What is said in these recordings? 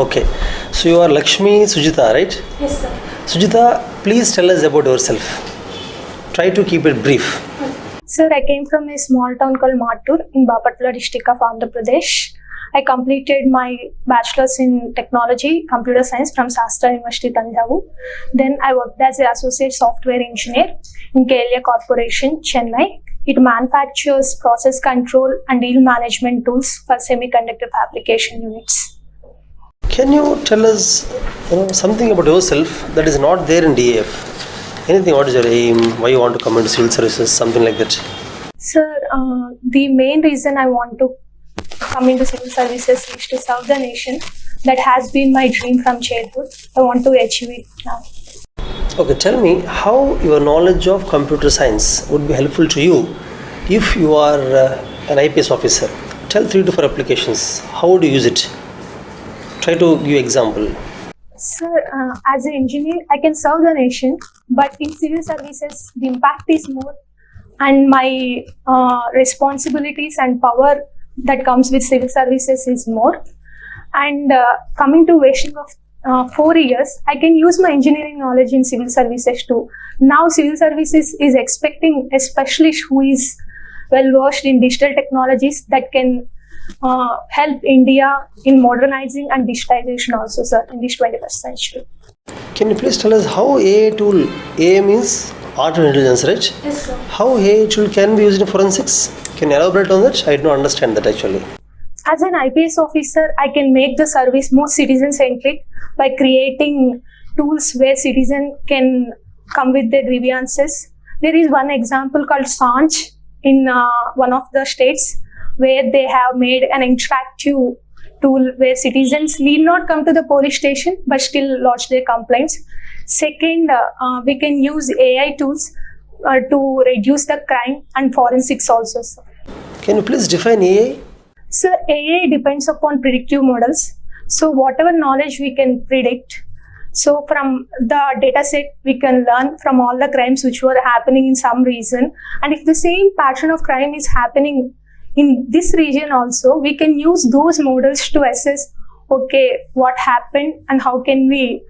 Okay. So you are Lakshmi Sujitha, right? Yes, sir. Sujitha, please tell us about yourself. Try to keep it brief. Sir, I came from a small town called Mattur in Bapatla district of Andhra Pradesh. I completed my bachelor's in technology, computer science from Shastra University, Tanjavur. Then I worked as an associate software engineer in KLA Corporation, Chennai. It manufactures process control and yield management tools for semiconductor fabrication units. Can you tell us something about yourself that is not there in DAF? Anything, what is your aim, why you want to come into civil services, something like that? Sir, the main reason I want to come into civil services is to serve the nation. That has been my dream from childhood. I want to achieve it now. Okay, tell me how your knowledge of computer science would be helpful to you if you are an IPS officer. Tell 3 to 4 applications. How would you use it? Try to give example. Sir, as an engineer, I can serve the nation, but in civil services, the impact is more, and my responsibilities and power that comes with civil services is more. And coming to wasting of 4 years, I can use my engineering knowledge in civil services too. Now, civil services is expecting a specialist who is well versed in digital technologies that can help India in modernizing and digitization also, sir, in this 21st century. Can you please tell us how AI tool, AI means artificial intelligence, right? Yes, sir. How AI tool can be used in forensics? Can you elaborate on that? I do not understand that actually. As an IPS officer, I can make the service more citizen-centric by creating tools where citizen can come with their grievances. There is one example called Sanj in one of the states where they have made an interactive tool where citizens need not come to the police station but still lodge their complaints. Second, we can use AI tools to reduce the crime and forensics also, sir. Can you please define AI? Sir, AI depends upon predictive models. So whatever knowledge we can predict, so from the data set we can learn from all the crimes which were happening in some region, and if the same pattern of crime is happening in this region also, we can use those models to assess, okay, what happened and how can we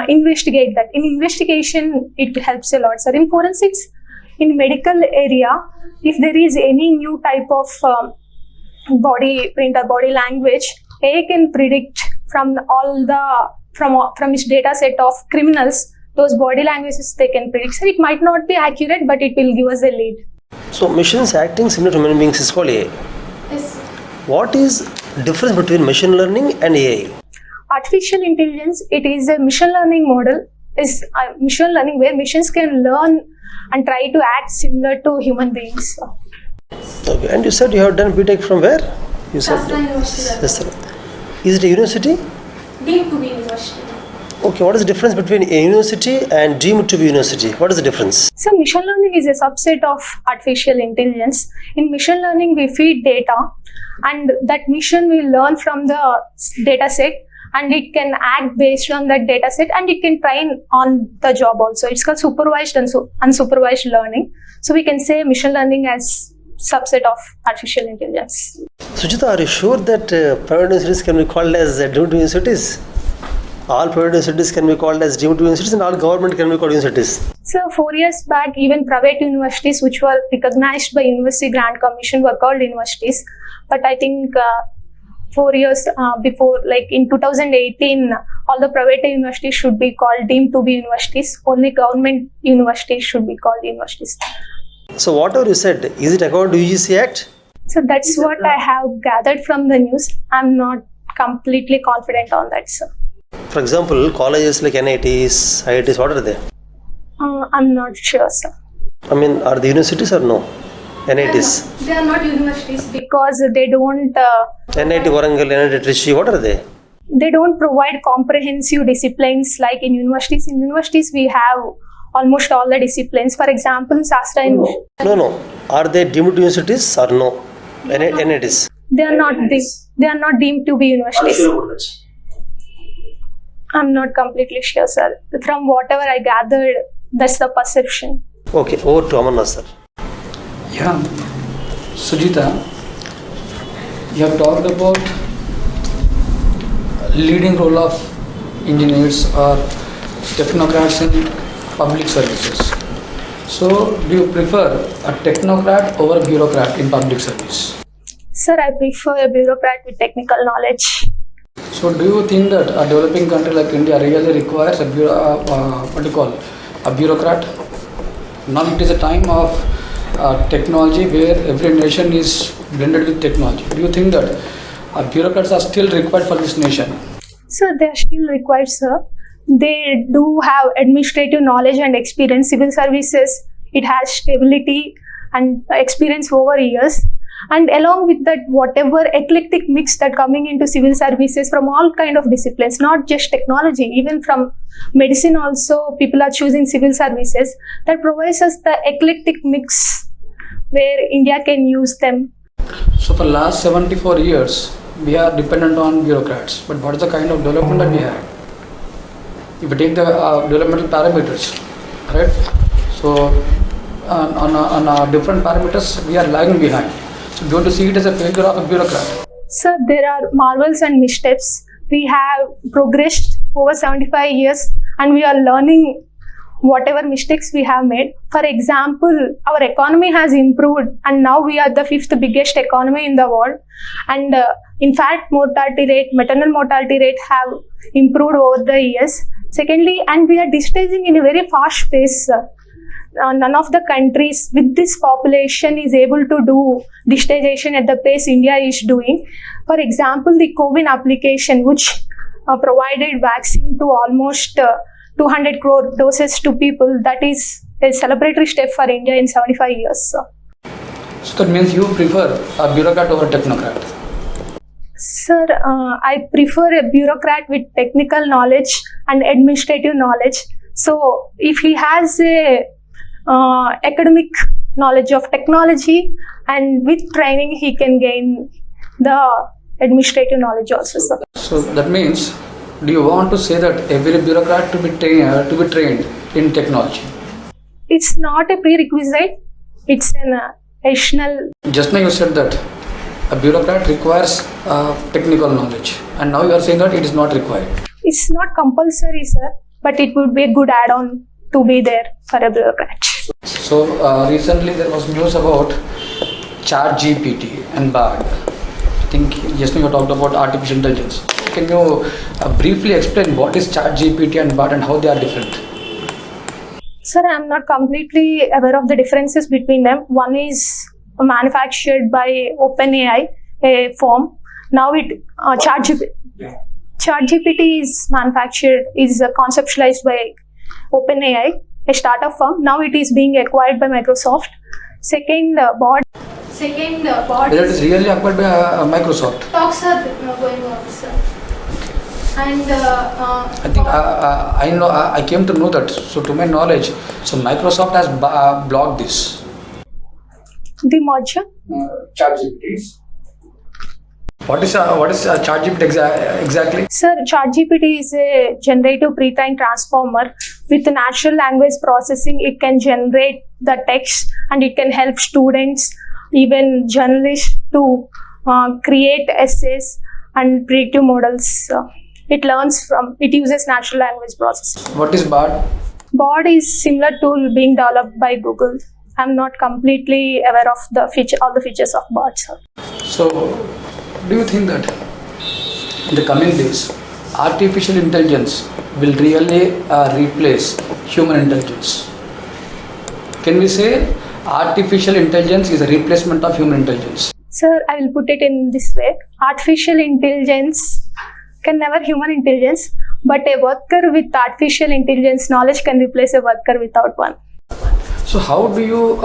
investigate that. In investigation, it helps a lot, sir. In forensics, in medical area, if there is any new type of body print or body language, AI can predict from all the from its data set of criminals, those body languages they can predict. So it might not be accurate, but it will give us a lead. So machines acting similar to human beings is called AI. Yes. What is difference between machine learning and AI? Artificial intelligence, it is a machine learning model. Is machine learning where machines can learn and try to act similar to human beings. Okay, and you said you have done BTech from where? You said Shastra University. Yes, sir. Is it a university? Deemed to be university. Okay, what is the difference between a university and deemed to be university? What is the difference? So machine learning is a subset of artificial intelligence. In machine learning, we feed data, and that machine will learn from the data set, and it can act based on that data set, and it can train on the job also. It's called supervised and unsupervised learning. So we can say machine learning as subset of artificial intelligence. Sujitha, are you sure that private universities can be called as deemed to universities? All private universities can be called as deemed to universities and all government can be called universities? So 4 years back, even private universities which were recognized by University Grant Commission were called universities. But I think 4 years before, like in 2018, all the private universities should be called deemed to be universities. Only government universities should be called universities. So whatever you said, is it according to UGC Act? So that's what I have gathered from the news. I'm not completely confident on that, sir. For example, colleges like NITs, IITs, what are they? I'm not sure, sir. I mean, are they universities or no? NITs? They are not universities because they don't... NIT Warangal, NIT Trichy, what are they? They don't provide comprehensive disciplines like in universities. In universities, we have almost all the disciplines. For example, Shastra... No. Are they deemed to universities or no? NITs? They are not deemed to be universities. I'm not completely sure, sir. From whatever I gathered, that's the perception. Okay, over to Amarnath, sir. Yeah, Sujitha, you have talked about leading role of engineers or technocrats in public services. So, do you prefer a technocrat over a bureaucrat in public service? Sir, I prefer a bureaucrat with technical knowledge. So, do you think that a developing country like India really requires a bureaucrat? Now it is a time of technology where every nation is blended with technology. Do you think that bureaucrats are still required for this nation? Sir, they are still required, sir. They do have administrative knowledge and experience. Civil services, it has stability and experience over years. And along with that, whatever eclectic mix that coming into civil services from all kind of disciplines, not just technology, even from medicine also, people are choosing civil services. That provides us the eclectic mix where India can use them. So for last 74 years, we are dependent on bureaucrats. But what is the kind of development that we have? If we take the developmental parameters, right? So on different parameters, we are lagging behind. So don't you see it as a failure of a bureaucrat? Sir, there are marvels and missteps. We have progressed over 75 years and we are learning whatever mistakes we have made. For example, our economy has improved and now we are the fifth biggest economy in the world. And in fact, maternal mortality rate have improved over the years. Secondly, and we are digitizing in a very fast pace. None of the countries with this population is able to do digitization at the pace India is doing. For example, the COVID application, which provided vaccine to almost 200 crore doses to people, that is a celebratory step for India in 75 years. So that means you prefer a bureaucrat over a technocrat? Sir, I prefer a bureaucrat with technical knowledge and administrative knowledge. So if he has a academic knowledge of technology and with training he can gain the administrative knowledge also, sir. So that means, do you want to say that every bureaucrat to be trained in technology? It's not a prerequisite, it's an additional. Just now you said that a bureaucrat requires technical knowledge, and now you are saying that it is not required. It's not compulsory, sir, but it would be a good add-on to be there for a bureaucrat. So recently there was news about ChatGPT and BARD. I think just now you talked about artificial intelligence. Can you briefly explain what is ChatGPT and BARD and how they are different? Sir, I am not completely aware of the differences between them. One is manufactured by OpenAI, a firm. Now ChatGPT is conceptualized by OpenAI, a startup firm. Now it is being acquired by Microsoft. Second, BARD. That is really acquired by Microsoft. Talks are going on, sir. And I think I came to know that. So to my knowledge, so Microsoft has blocked this. The merger. ChatGPT. What is ChatGPT exactly? Sir, ChatGPT is a generative pre-trained transformer with natural language processing. It can generate the text and it can help students, even journalists, to create essays and predictive models. It uses natural language processing. What is BARD? BARD is similar tool being developed by Google. I'm not completely aware of all the features of BARD, sir. So, do you think that in the coming days, artificial intelligence will really replace human intelligence? Can we say artificial intelligence is a replacement of human intelligence? Sir, I will put it in this way. Artificial intelligence can never human intelligence, but a worker with artificial intelligence knowledge can replace a worker without one. So how do you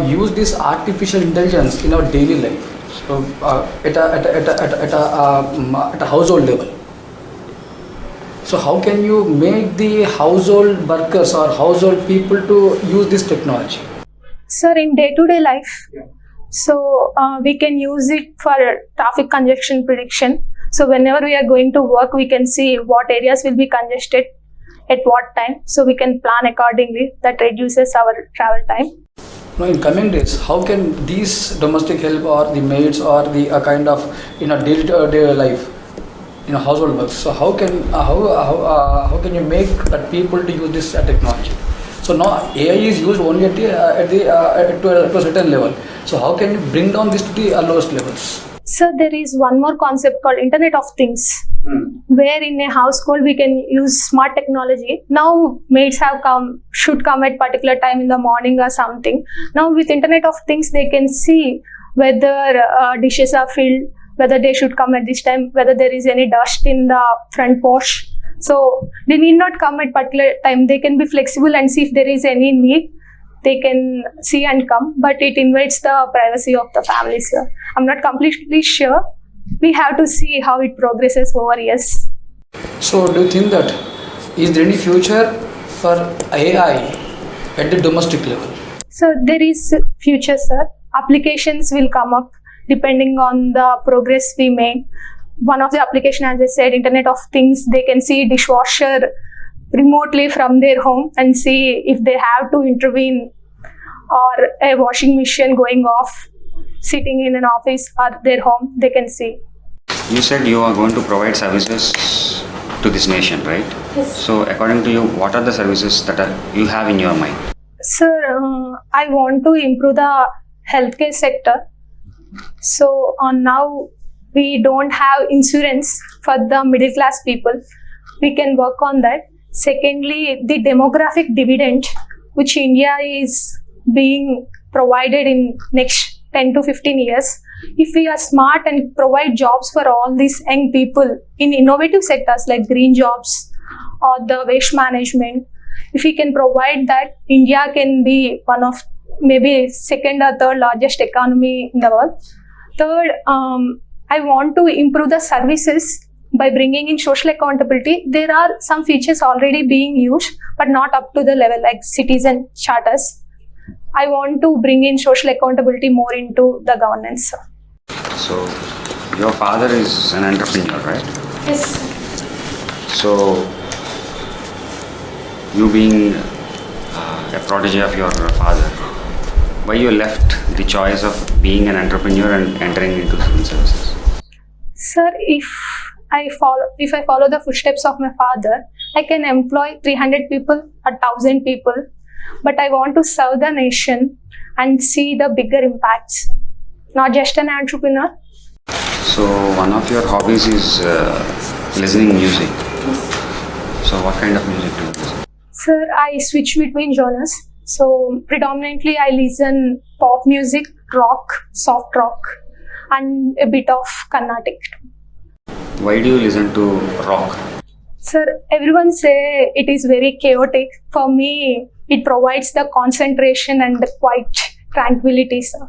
use this artificial intelligence in our daily life? So at a household level. So how can you make the household workers or household people to use this technology? Sir, in day-to-day life, so we can use it for traffic congestion prediction. So whenever we are going to work, we can see what areas will be congested at what time. So we can plan accordingly. That reduces our travel time. Now in coming days, how can these domestic help or the maids or the kind of day-to-day life household works. So how can you make that people to use this technology? So now AI is used only to a certain level. So how can you bring down this to the lowest levels? So there is one more concept called Internet of Things, where in a household we can use smart technology. Now maids should come at particular time in the morning or something. Now with Internet of Things they can see whether dishes are filled, whether they should come at this time, whether there is any dust in the front porch. So they need not come at particular time. They can be flexible and see if there is any need. They can see and come, but it invades the privacy of the families here. I'm not completely sure. We have to see how it progresses over years. So do you think that is there any future for AI at the domestic level? So there is future, sir. Applications will come up depending on the progress we make. One of the application, as I said, Internet of Things, they can see dishwasher remotely from their home and see if they have to intervene, or a washing machine going off, sitting in an office or their home, they can see. You said you are going to provide services to this nation, right? Yes. So according to you, what are the services that you have in your mind? Sir, I want to improve the healthcare sector. So now we don't have insurance for the middle class people. We can work on that. Secondly, the demographic dividend which India is being provided in next 10 to 15 years. If we are smart and provide jobs for all these young people in innovative sectors like green jobs or the waste management, if we can provide that, India can be one of maybe second or third largest economy in the world. Third, I want to improve the services by bringing in social accountability. There are some features already being used, but not up to the level like citizen charters. I want to bring in social accountability more into the governance. So your father is an entrepreneur, right? Yes. So you being a protege of your father, why you left the choice of being an entrepreneur and entering into civil services? Sir, if I follow the footsteps of my father, I can employ 300 people, 1,000 people, but I want to serve the nation and see the bigger impacts, not just an entrepreneur. So one of your hobbies is listening music. So what kind of music do you listen? Sir, I switch between genres. So predominantly I listen pop music, rock, soft rock, and a bit of Carnatic. Why do you listen to rock? Sir, everyone say it is very chaotic. For me, it provides the concentration and the quiet tranquility, sir.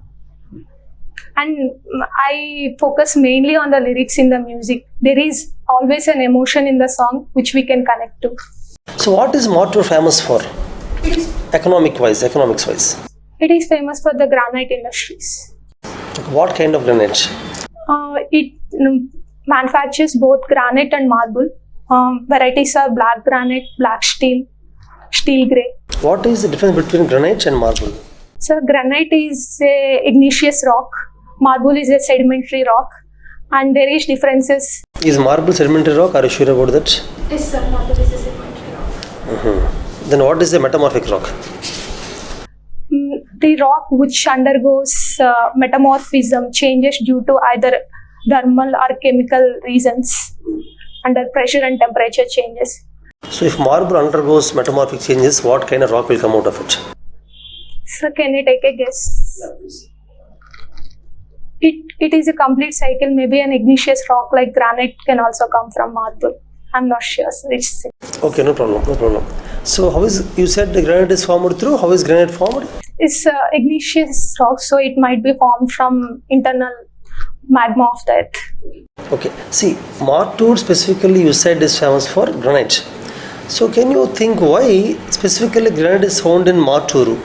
And I focus mainly on the lyrics in the music. There is always an emotion in the song which we can connect to. So what is Martur famous for? Economics wise? It is famous for the granite industries. What kind of granite? It manufactures both granite and marble. Varieties are black granite, black steel, steel grey. What is the difference between granite and marble? So granite is a igneous rock, marble is a sedimentary rock, and there is differences. Is marble sedimentary rock? Are you sure about that? Yes, sir, marble is a sedimentary rock. Then what is the metamorphic rock? The rock which undergoes metamorphism, changes due to either thermal or chemical reasons, under pressure and temperature changes. So if marble undergoes metamorphic changes, what kind of rock will come out of it? Sir, can you take a guess? It is a complete cycle. Maybe an igneous rock like granite can also come from marble. I'm not sure, sir. Okay, no problem. So you said the granite is formed through? How is granite formed? It's igneous rock, so it might be formed from internal magma of the earth. Okay, see, Martur specifically you said is famous for granite. So can you think why specifically granite is found in Martur?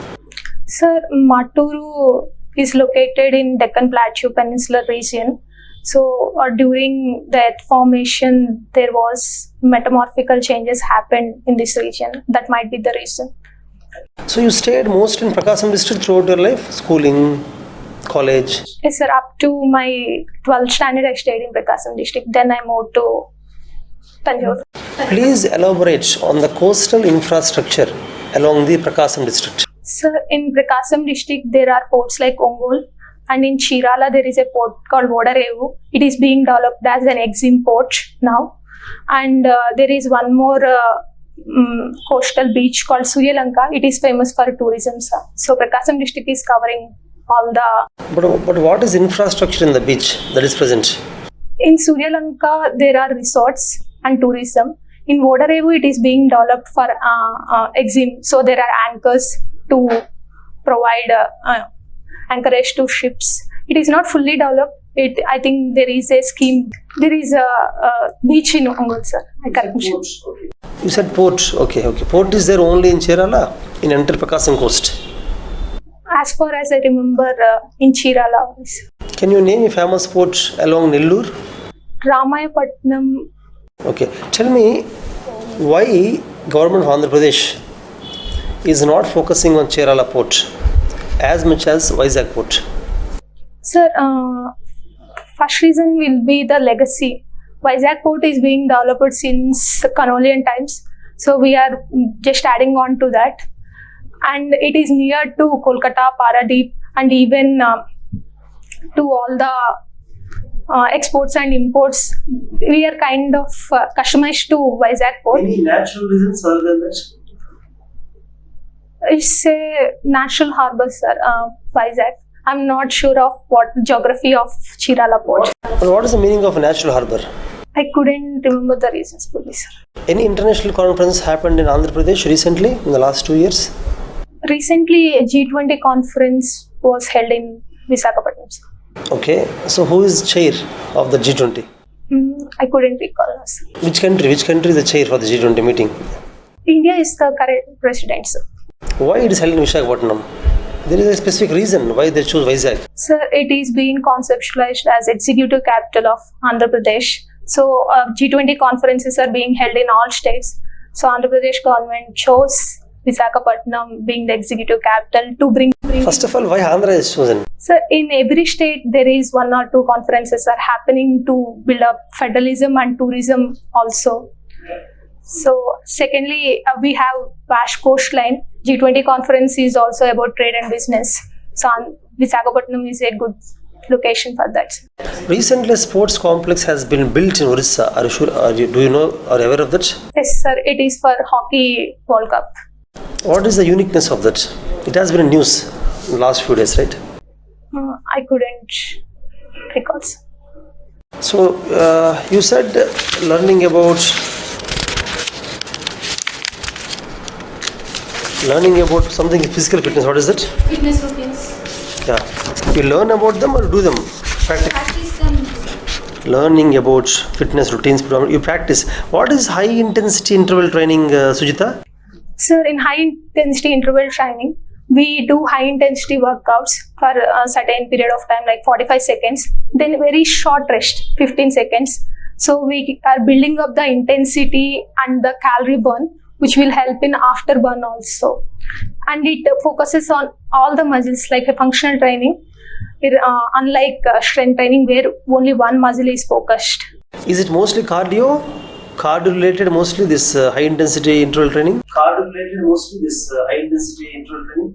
Sir, Martur is located in Deccan Plateau Peninsular region. So during the earth formation, there was metamorphical changes happened in this region. That might be the reason. So you stayed most in Prakasam district throughout your life? Schooling, college? Yes, sir. Up to my 12th standard, I stayed in Prakasam district. Then I moved to Tanjore. Please elaborate on the coastal infrastructure along the Prakasam district. Sir, in Prakasam district, there are ports like Ongole, and in Chirala, there is a port called Vodarevu. It is being developed as an exim port now. And there is one more coastal beach called Surya Lanka. It is famous for tourism, sir. So Prakasam district is covering all the... But what is infrastructure in the beach that is present? In Surya Lanka, there are resorts and tourism. In Vodarevu, it is being developed for exim. So there are anchors to provide anchorage to ships. It is not fully developed. I think there is a scheme. There is a beach in Ongole, sir. I can't mention. You said port. Okay. Port is there only in Chirala, in entire Prakasam coast. As far as I remember, in Chirala. Can you name a famous port along Nellore? Ramayapatnam. Okay. Tell me why government of Andhra Pradesh is not focusing on Chirala port as much as Vizag port. Sir, first reason will be the legacy. Vizag port is being developed since colonial times. So we are just adding on to that. And it is near to Kolkata, Paradeep, and even to all the exports and imports. We are kind of customized to Vizag port. Any natural reasons other than that? It's a natural harbour, sir, Vizag. I'm not sure of what geography of Chirala port. What is the meaning of a natural harbour? I couldn't remember the reasons for this, sir. Any international conference happened in Andhra Pradesh recently, in the last 2 years? Recently, a G20 conference was held in Visakhapatnam, sir. Okay, so who is chair of the G20? I couldn't recall, sir. Which country is the chair for the G20 meeting? India is the current president, sir. Why it is held in Visakhapatnam? There is a specific reason why they choose Vizag. Sir, it is being conceptualized as executive capital of Andhra Pradesh. So G20 conferences are being held in all states. So Andhra Pradesh government chose Visakhapatnam being the executive capital to bring... First of all, why Andhra is chosen? Sir, in every state there is 1 or 2 conferences are happening to build up federalism and tourism also. So secondly, we have vast coastline. G20 conference is also about trade and business. So Visakhapatnam is a good location for that. Recently, a sports complex has been built in Orissa. Are you sure? Do you know or aware of that? Yes, sir. It is for Hockey World Cup. What is the uniqueness of that? It has been in news in the last few days, right? I couldn't recall. So, you said learning about something physical fitness. What is that? Fitness routines. Yeah. You learn about them or do them? Practice them. Learning about fitness routines, you practice. What is high intensity interval training, Sujitha? Sir, in high intensity interval training, we do high intensity workouts for a certain period of time, like 45 seconds, then very short rest, 15 seconds. So we are building up the intensity and the calorie burn, which will help in after burn also. And it focuses on all the muscles, like a functional training, unlike strength training where only one muscle is focused. Is it mostly cardio? Cardio related mostly this high intensity interval training?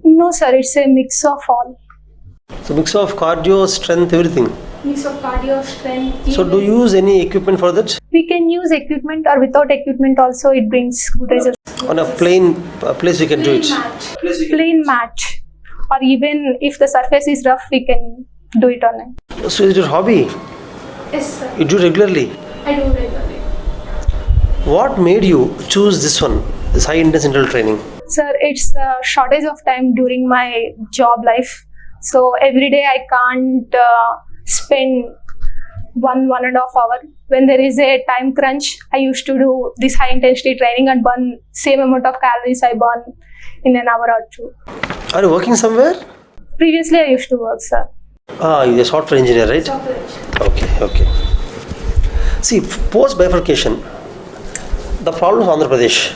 No sir, it's a mix of all. So mix of cardio, strength, everything? Mix of cardio, strength. So do you use any equipment for that? We can use equipment or without equipment also it brings good results. On a plain place you can do it? Plain mat. Or even if the surface is rough, we can do it on it. So is it your hobby? Yes sir. You do regularly? I do regularly. What made you choose this one, this high intensity interval training? Sir, it's a shortage of time during my job life. So every day I can't spend 1.5 hours. When there is a time crunch, I used to do this high intensity training and burn same amount of calories I burn in an hour or 2. Are you working somewhere? Previously I used to work, sir. You're a software engineer, right? Software engineer. Okay. See, post bifurcation, the problems of Andhra Pradesh.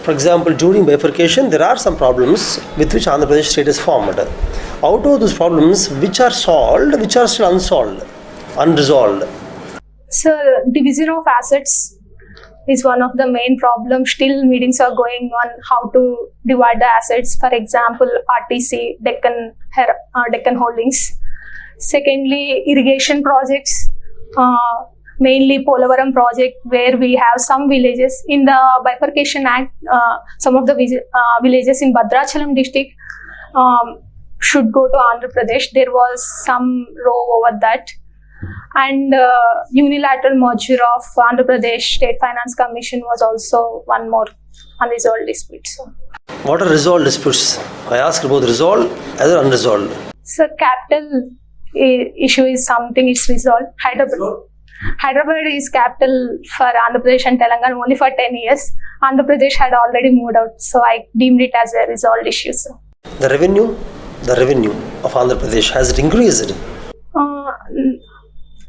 For example, during bifurcation, there are some problems with which Andhra Pradesh state is formed. Out of those problems, which are solved, which are still unsolved, unresolved? Sir, division of assets is one of the main problems. Still meetings are going on how to divide the assets. For example, RTC, Deccan Holdings. Secondly, irrigation projects, mainly Polavaram project, where we have some villages. In the Bifurcation Act, some of the villages in Bhadrachalam district should go to Andhra Pradesh. There was some row over that. And unilateral merger of Andhra Pradesh State Finance Commission was also one more unresolved dispute. So, What are resolved disputes? I asked about resolved as well unresolved. so capital issue is something it's resolved. Hyderabad is capital for Andhra Pradesh and Telangana only for 10 years. Andhra Pradesh had already moved out, so I deemed it as a resolved issue. So. The revenue of Andhra Pradesh, has it increased?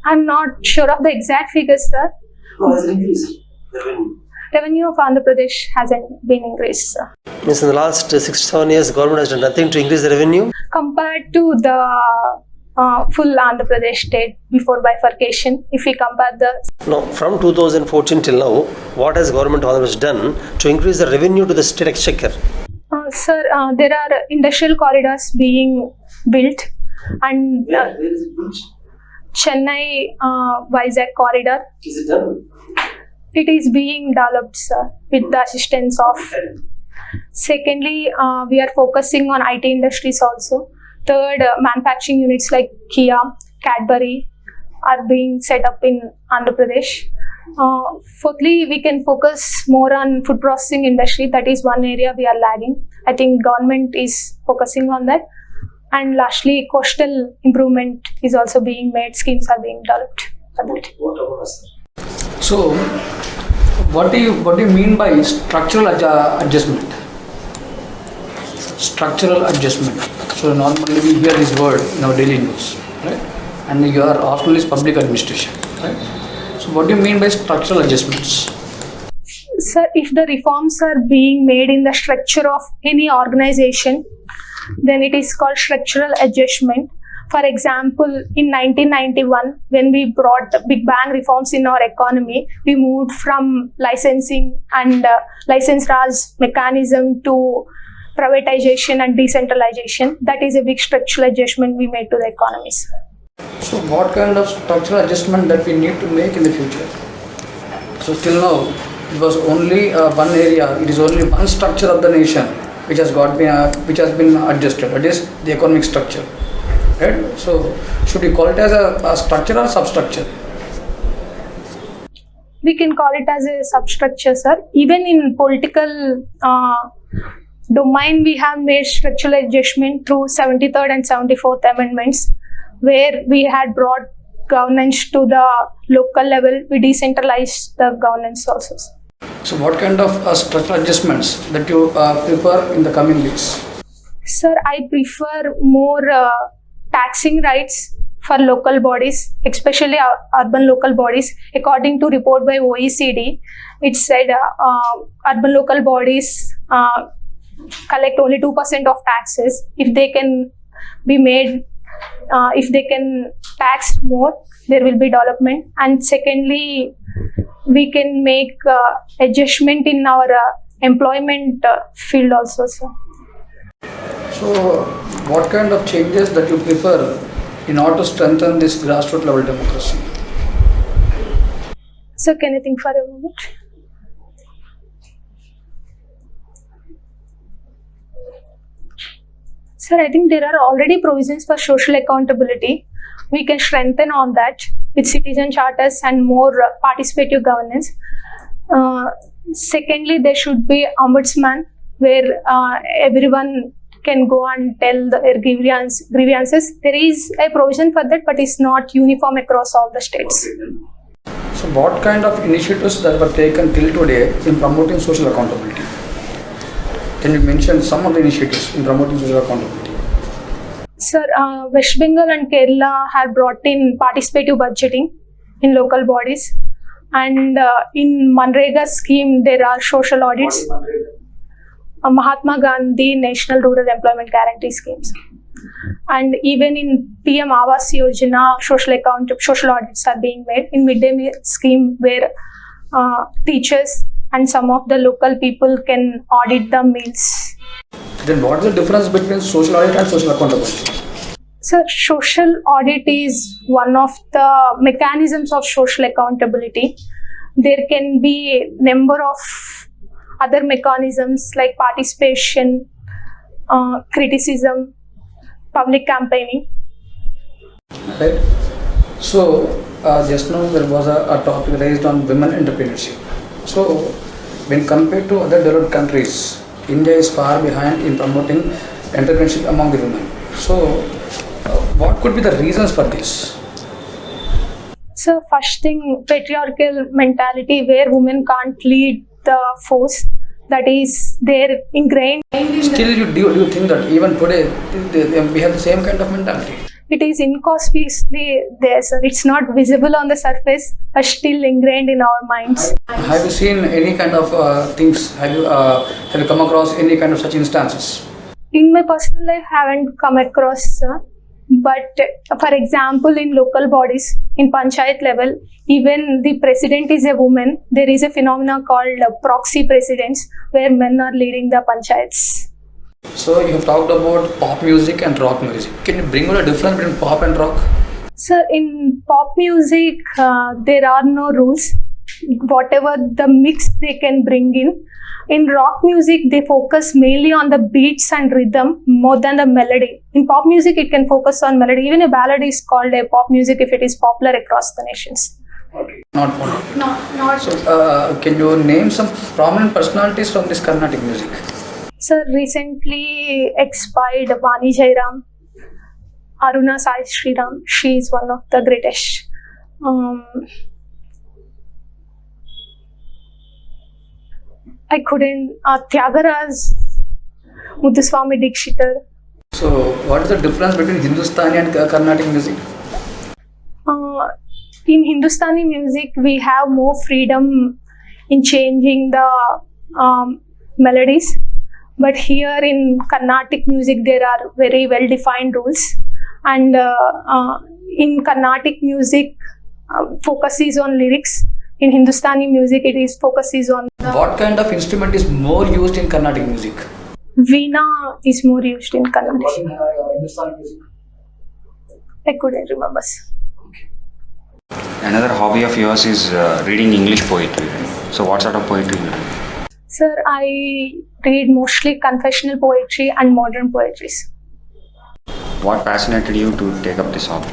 I'm not sure of the exact figures, sir. No, has it increased? The revenue. Revenue of Andhra Pradesh hasn't been increased, sir. Means in the last 6 to 7 years, government has done nothing to increase the revenue? Compared to the full Andhra Pradesh state before bifurcation, if we compare the... No, from 2014 till now, what has government of Andhra Pradesh done to increase the revenue to the state exchequer? Sir, there are industrial corridors being built, and Where is it built? Chennai Vizag corridor, Is it done? it is being developed, sir, with the assistance of... Secondly, we are focusing on IT industries also. Third, manufacturing units like Kia, Cadbury are being set up in Andhra Pradesh. Fourthly, we can focus more on food processing industry. That is one area we are lagging. I think government is focusing on that. And lastly, coastal improvement is also being made. Schemes are being developed for that. What about us? So, what do you mean by structural adjustment? Structural adjustment. So normally we hear this word in our daily news, right? And your optional is public administration, right? So what do you mean by structural adjustments? Sir, if the reforms are being made in the structure of any organization, then it is called structural adjustment. For example, in 1991, when we brought Big Bang reforms in our economy, we moved from licensing and license Raj mechanism to privatization and decentralization. That is a big structural adjustment we made to the economy. So what kind of structural adjustment that we need to make in the future? So till now, it was only one area, it is only one structure of the nation which has been adjusted, that is the economic structure. Right? So should we call it as a structure or substructure? We can call it as a substructure, sir. Even in political domain, we have made structural adjustment through 73rd and 74th amendments, where we had brought governance to the local level. We decentralized the governance also. So what kind of structural adjustments that you prefer in the coming weeks? Sir, I prefer more taxing rights for local bodies, especially urban local bodies. According to report by OECD, it said urban local bodies collect only 2% of taxes. If they can be made, if they can tax more, there will be development. And secondly, we can make adjustment in our employment field also, sir. So what kind of changes that you prefer in order to strengthen this grassroots level democracy? So can you think for a moment? Sir, I think there are already provisions for social accountability. We can strengthen on that with citizen charters and more participative governance. Secondly, there should be ombudsman where everyone can go and tell their grievances. There is a provision for that, but it's not uniform across all the states. So what kind of initiatives that were taken till today in promoting social accountability? Can you mention some of the initiatives in promoting social accountability? Sir, West Bengal and Kerala have brought in participative budgeting in local bodies. And in Manrega scheme, there are social audits. Mahatma Gandhi National Rural Employment Guarantee Schemes. And even in PM Awas Yojana, social audits are being made in midday meal scheme, where teachers and some of the local people can audit the meals. Then what is the difference between social audit and social accountability? So social audit is one of the mechanisms of social accountability. There can be a number of other mechanisms like participation, criticism, public campaigning. Right. So just now there was a topic raised on women entrepreneurship. So when compared to other developed countries, India is far behind in promoting entrepreneurship among the women. So what could be the reasons for this? So first thing, patriarchal mentality where women can't lead the force, that is there ingrained. Still, do you think that even today we have the same kind of mentality? It is inconspicuously there, sir. It's not visible on the surface, but still ingrained in our minds. Have you seen any kind of things? Have you come across any kind of such instances? In my personal life, I haven't come across, sir. But for example, in local bodies, in panchayat level, even the president is a woman. There is a phenomenon called proxy presidents, where men are leading the panchayats. So you have talked about pop music and rock music. Can you bring out a difference between pop and rock? Sir, in pop music, there are no rules. Whatever the mix they can bring in. In rock music, they focus mainly on the beats and rhythm more than the melody. In pop music, it can focus on melody. Even a ballad is called a pop music if it is popular across the nations. Okay. Not pop. Not. So can you name some prominent personalities from this Carnatic music? Sir, recently expired Vani Jairam, Aruna Sai Sriram. She is one of the greatest. I couldn't. Tyagaraj, Muthuswami Dikshitar. So what is the difference between Hindustani and Carnatic music? In Hindustani music, we have more freedom in changing the melodies. But here in Carnatic music, there are very well-defined rules. And in Carnatic music, focus is on lyrics. In Hindustani music, it is focuses on. What kind of instrument is more used in Carnatic music? Veena is more used in Carnatic. What in Hindustani music? I couldn't remember. Another hobby of yours is reading English poetry. So what sort of poetry do you read? Sir, I read mostly confessional poetry and modern poetries. What fascinated you to take up this hobby?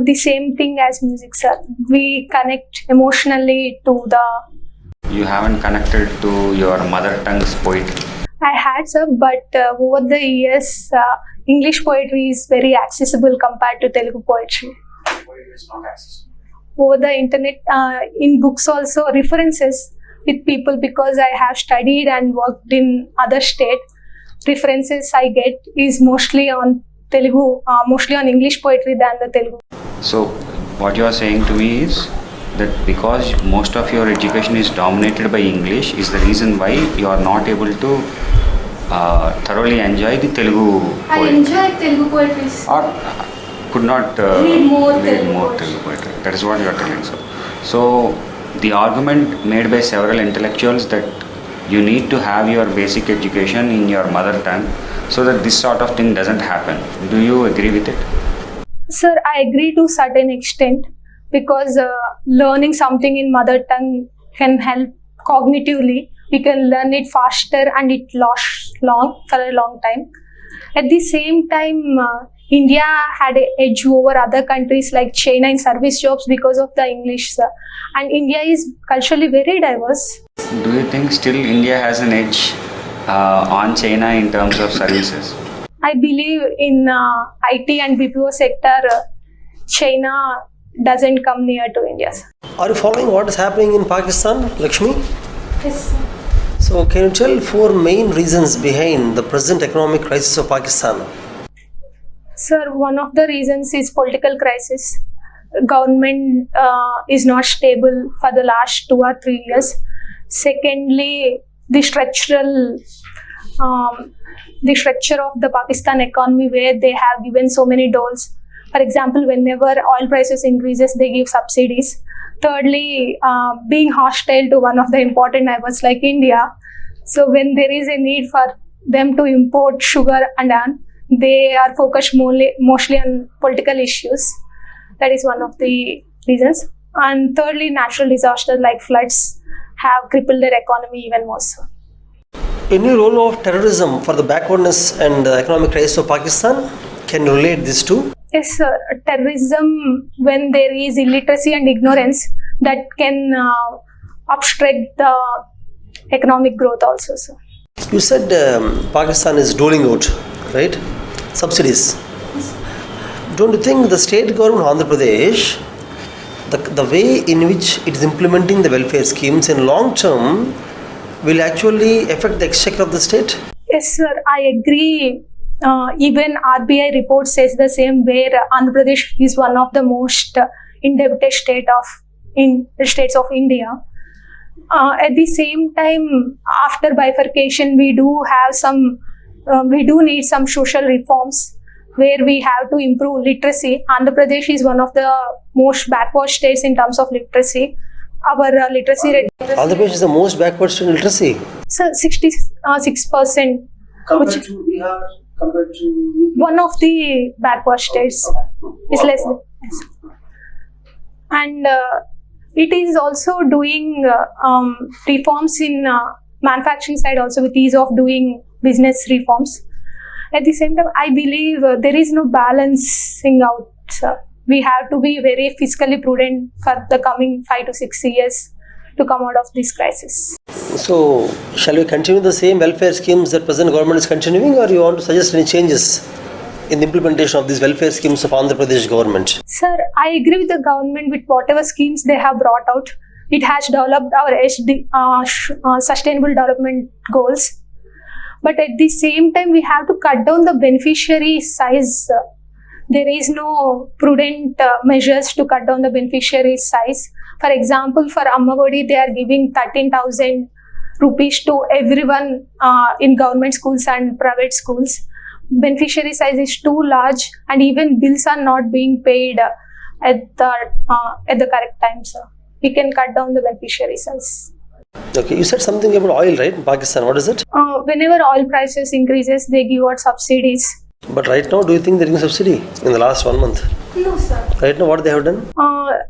The same thing as music, sir. We connect emotionally to the. You haven't connected to your mother tongue's poetry. I had, sir, but over the years, English poetry is very accessible compared to Telugu poetry. Over the internet, in books also, references with people, because I have studied and worked in other state. References I get is mostly on Telugu, mostly on English poetry than the Telugu. So what you are saying to me is that because most of your education is dominated by English is the reason why you are not able to thoroughly enjoy the Telugu poetry. I enjoy Telugu poetry. Or could not read more Telugu poetry. That is what you are telling. So the argument made by several intellectuals that you need to have your basic education in your mother tongue so that this sort of thing doesn't happen. Do you agree with it? Sir, I agree to a certain extent, because learning something in mother tongue can help cognitively. We can learn it faster and it lasts for a long time. At the same time, India had an edge over other countries like China in service jobs because of the English, sir. And India is culturally very diverse. Do you think still India has an edge on China in terms of services? I believe in IT and BPO sector, China doesn't come near to India, sir. Are you following what is happening in Pakistan, Lakshmi? Yes, sir. So can you tell 4 main reasons behind the present economic crisis of Pakistan? Sir, one of the reasons is political crisis. Government is not stable for the last 2 or 3 years. Secondly, the structure of the Pakistan economy, where they have given so many doles. For example, whenever oil prices increases, they give subsidies. thirdly, being hostile to one of the important neighbors like India. So when there is a need for them to import sugar and iron, they are focused mostly on political issues. That is one of the reasons. And thirdly, natural disasters like floods have crippled their economy even more so. Any role of terrorism for the backwardness and economic crisis of Pakistan? Can you relate this to? Yes, sir. Terrorism, when there is illiteracy and ignorance, that can obstruct the economic growth also, sir. You said Pakistan is doling out, right? Subsidies. Don't you think the state government of Andhra Pradesh, the way in which it is implementing the welfare schemes in long term will actually affect the exchequer of the state? Yes, sir. I agree. Even RBI report says the same, where Andhra Pradesh is one of the most indebted states of India. At the same time, after bifurcation, we do need some social reforms where we have to improve literacy. Andhra Pradesh is one of the most backward states in terms of literacy. Our literacy rate. Andhra Pradesh is the most backward state in literacy. So 66%. Compared to Bihar, compared to One of the backward states is less than. And it is also doing reforms in manufacturing side also, with ease of doing business reforms. At the same time, I believe there is no balancing out. We have to be very fiscally prudent for the coming 5 to 6 years to come out of this crisis. So, shall we continue the same welfare schemes that present government is continuing, or you want to suggest any changes in the implementation of these welfare schemes of Andhra Pradesh government? Sir, I agree with the government with whatever schemes they have brought out. It has developed our sustainable development goals. But at the same time, we have to cut down the beneficiary size. There is no prudent measures to cut down the beneficiary size. For example, for Ammavadi, they are giving 13,000 rupees to everyone in government schools and private schools. Beneficiary size is too large, and even bills are not being paid at the correct time, sir. We can cut down the beneficiary size. Okay, you said something about oil, right, in Pakistan. What is it? Whenever oil prices increases, they give out subsidies. But right now, do you think they're giving subsidy in the last 1 month? No, sir. Right now, what they have done?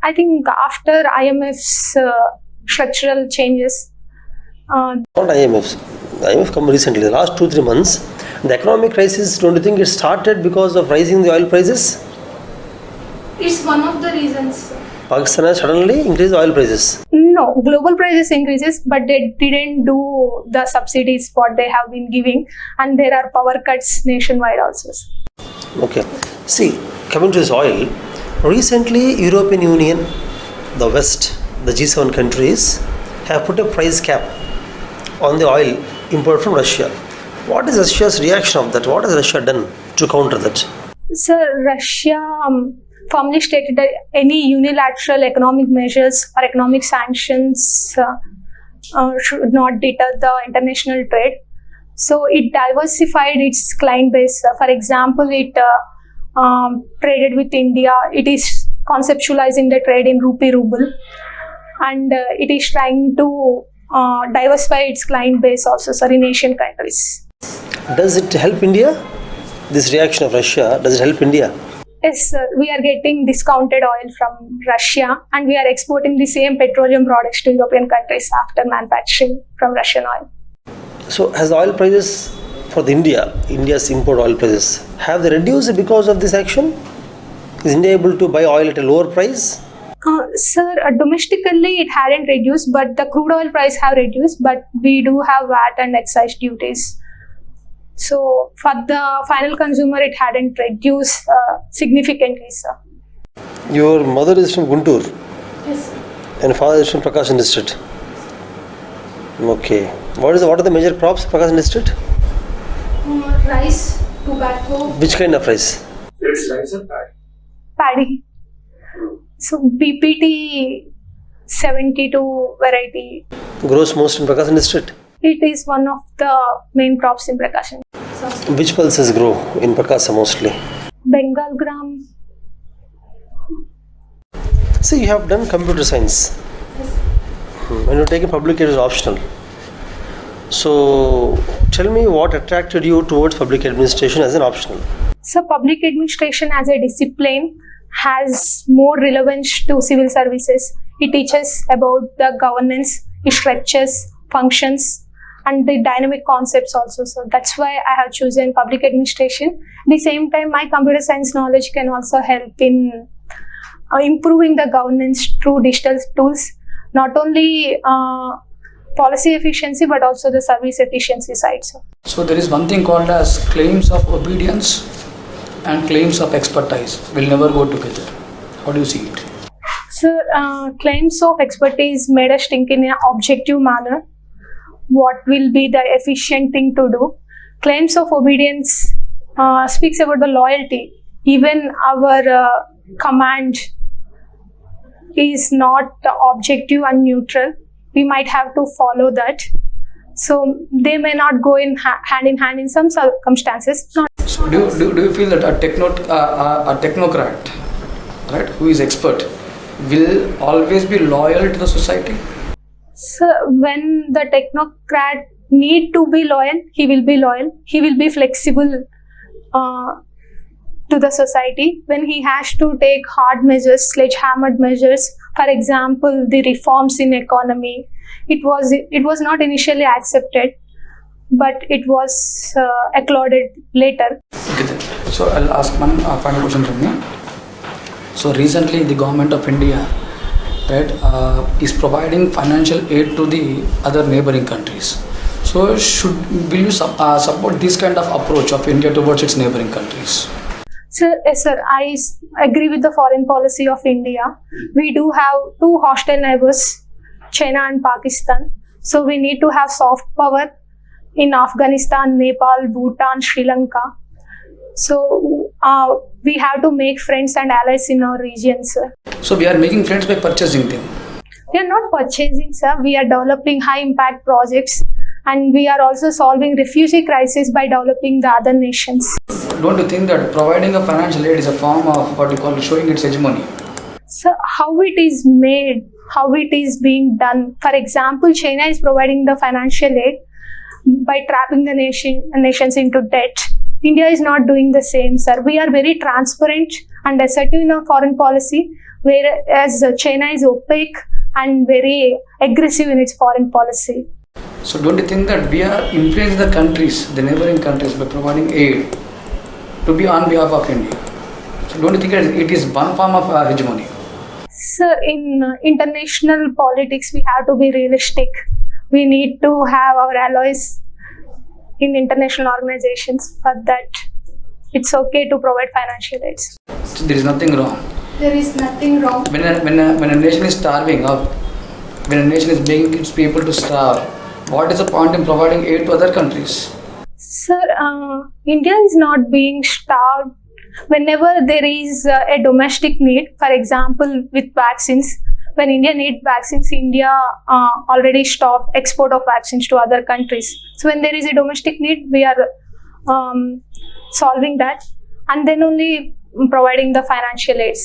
I think after IMF's structural changes. Not IMF. The IMF come recently, the last 2-3 months. The economic crisis, don't you think it started because of rising the oil prices? It's one of the reasons. Pakistan has suddenly increased the oil prices. No, global prices increases, but they didn't do the subsidies what they have been giving, and there are power cuts nationwide also. Okay. See, coming to this oil, recently European Union, the West, the G7 countries have put a price cap on the oil imported from Russia. What is Russia's reaction of that? What has Russia done to counter that? Sir, Russia firmly stated that any unilateral economic measures or economic sanctions should not deter the international trade. So it diversified its client base. For example, it traded with India. It is conceptualizing the trade in rupee ruble, and it is trying to diversify its client base also, sir, in Asian countries. Does it help India? This reaction of Russia, does it help India? Yes, sir. We are getting discounted oil from Russia, and we are exporting the same petroleum products to European countries after manufacturing from Russian oil. So has the oil prices for India's import oil prices, have they reduced because of this action? Is India able to buy oil at a lower price? Sir, domestically it hadn't reduced, but the crude oil price have reduced, but we do have VAT and excise duties. So for the final consumer, it hadn't reduced significantly, sir. Your mother is from Guntur? Yes, sir. And father is from Prakasam district? Okay. What are the major crops in Prakasam district? Rice, tobacco. Which kind of rice? It's rice and paddy. Paddy. So BPT 72 variety. Grows most in Prakasam district? It is one of the main crops in Prakasam. Which pulses grow in Prakasam mostly? Bengal gram, See, you have done computer science. When you're taking public it is optional. So tell me what attracted you towards public administration as an optional. So public administration as a discipline has more relevance to civil services. It teaches about the governance, its structures, functions, and the dynamic concepts also. So that's why I have chosen public administration. At the same time, my computer science knowledge can also help in improving the governance through digital tools, not only policy efficiency but also the service efficiency side. So there is one thing called as claims of obedience and claims of expertise will never go together. How do you see it? So claims of expertise made us think in an objective manner. What will be the efficient thing to do? Claims of obedience speaks about the loyalty. Even our command is not objective and neutral. We might have to follow that. So they may not go in hand in hand in some circumstances. So do you feel that a technocrat, right, who is expert, will always be loyal to the society? So when the technocrat need to be loyal, he will be loyal. He will be flexible to the society. When he has to take hard measures, sledgehammered measures, for example, the reforms in economy, it was not initially accepted, but it was applauded later. Okay, then. So I'll ask one final question from me. So recently, the government of India, right, is providing financial aid to the other neighboring countries. So will you support this kind of approach of India towards its neighboring countries? So, yes, sir, I agree with the foreign policy of India. We do have two hostile neighbors, China and Pakistan. So we need to have soft power in Afghanistan, Nepal, Bhutan, Sri Lanka. So we have to make friends and allies in our region, sir. So we are making friends by purchasing them. We are not purchasing, sir. We are developing high impact projects, and we are also solving refugee crisis by developing the other nations. Don't you think that providing a financial aid is a form of what you call showing its hegemony? So how it is made, how it is being done. For example, China is providing the financial aid by trapping the nations into debt. India is not doing the same, sir. We are very transparent and assertive in our foreign policy, whereas China is opaque and very aggressive in its foreign policy. So don't you think that we are influencing the countries, the neighboring countries, by providing aid to be on behalf of India? So don't you think that it is one form of hegemony? So in international politics, we have to be realistic. We need to have our allies in international organizations. For that, it's okay to provide financial aid. So there is nothing wrong. There is nothing wrong. When a nation is starving, or when a nation is making its people to starve, what is the point in providing aid to other countries? Sir, India is not being starved. Whenever there is a domestic need, for example, with vaccines, when India needs vaccines, India already stopped export of vaccines to other countries. So when there is a domestic need, we are solving that and then only providing the financial aid.